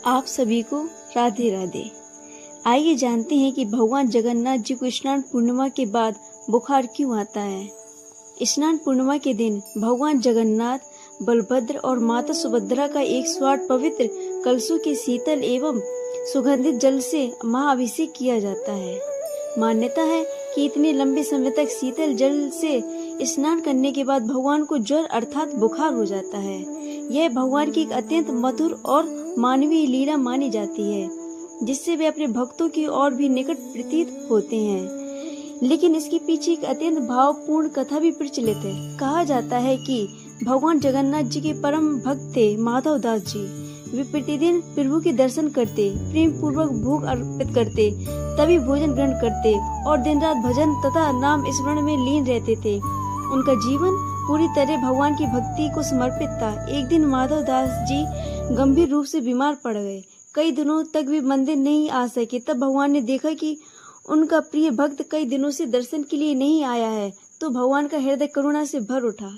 आप सभी को राधे राधे। आइए जानते हैं कि भगवान जगन्नाथ जी को स्नान पूर्णिमा के बाद बुखार क्यों आता है। स्नान पूर्णिमा के दिन भगवान जगन्नाथ, बलभद्र और माता सुभद्रा का 108 पवित्र कलशों के शीतल एवं सुगंधित जल से महाअभिषेक किया जाता है। मान्यता है कि इतने लंबे समय तक शीतल जल से स्नान करने के बाद भगवान को ज्वर अर्थात बुखार हो जाता है। यह भगवान की एक अत्यंत मधुर और मानवीय लीला मानी जाती है, जिससे वे अपने भक्तों की ओर भी निकट प्रतीत होते हैं। लेकिन इसके पीछे एक अत्यंत भावपूर्ण कथा भी प्रचलित है। कहा जाता है कि भगवान जगन्नाथ जी के परम भक्त थे माधव दास जी। वे प्रतिदिन प्रभु के दर्शन करते, प्रेम पूर्वक भोग अर्पित करते, तभी भोजन ग्रहण करते और दिन रात भजन तथा नाम स्मरण में लीन रहते थे। उनका जीवन पूरी तरह भगवान की भक्ति को समर्पित था। एक दिन माधव दास जी गंभीर रूप से बीमार पड़ गए। कई दिनों तक वे मंदिर नहीं आ सके। तब भगवान ने देखा कि उनका प्रिय भक्त कई दिनों से दर्शन के लिए नहीं आया है, तो भगवान का हृदय करुणा से भर उठा।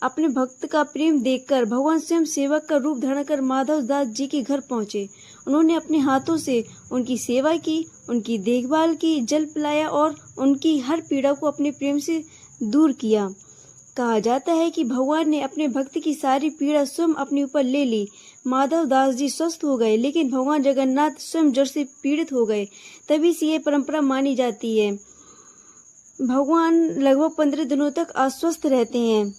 अपने भक्त का प्रेम देखकर भगवान स्वयं सेवक का रूप धारण कर माधव दास जी के घर पहुंचे। उन्होंने अपने हाथों से उनकी सेवा की, उनकी देखभाल की, जल पिलाया और उनकी हर पीड़ा को अपने प्रेम से दूर किया। कहा जाता है कि भगवान ने अपने भक्त की सारी पीड़ा स्वयं अपने ऊपर ले ली। माधव दास जी स्वस्थ हो गए, लेकिन भगवान जगन्नाथ स्वयं ज्वर से पीड़ित हो गए। तभी से ये परंपरा मानी जाती है। भगवान लगभग 15 दिनों तक अस्वस्थ रहते हैं।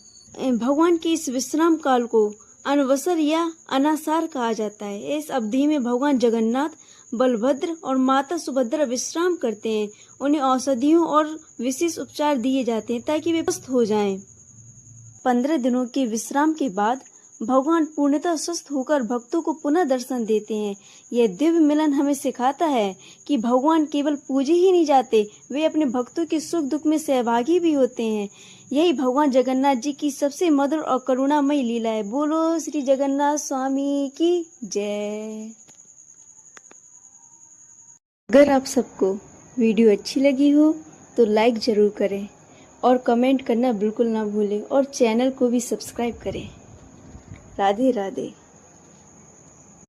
भगवान के इस विश्राम काल को अनवसर या अनासार कहा जाता है। इस अवधि में भगवान जगन्नाथ, बलभद्र और माता सुभद्रा विश्राम करते हैं। उन्हें औषधियों और विशेष उपचार दिए जाते हैं ताकि वे स्वस्थ हो जाएं। 15 दिनों के विश्राम के बाद भगवान पूर्णतः स्वस्थ होकर भक्तों को पुनः दर्शन देते हैं। यह दिव्य मिलन हमें सिखाता है कि भगवान केवल पूजे ही नहीं जाते, वे अपने भक्तों के सुख दुख में सहभागी भी होते हैं। यही भगवान जगन्नाथ जी की सबसे मधुर और करुणामयी लीला है। बोलो श्री जगन्नाथ स्वामी की जय। अगर आप सबको वीडियो अच्छी लगी हो तो लाइक जरूर करें और कमेंट करना बिल्कुल ना भूलें और चैनल को भी सब्सक्राइब करें। राधे राधे।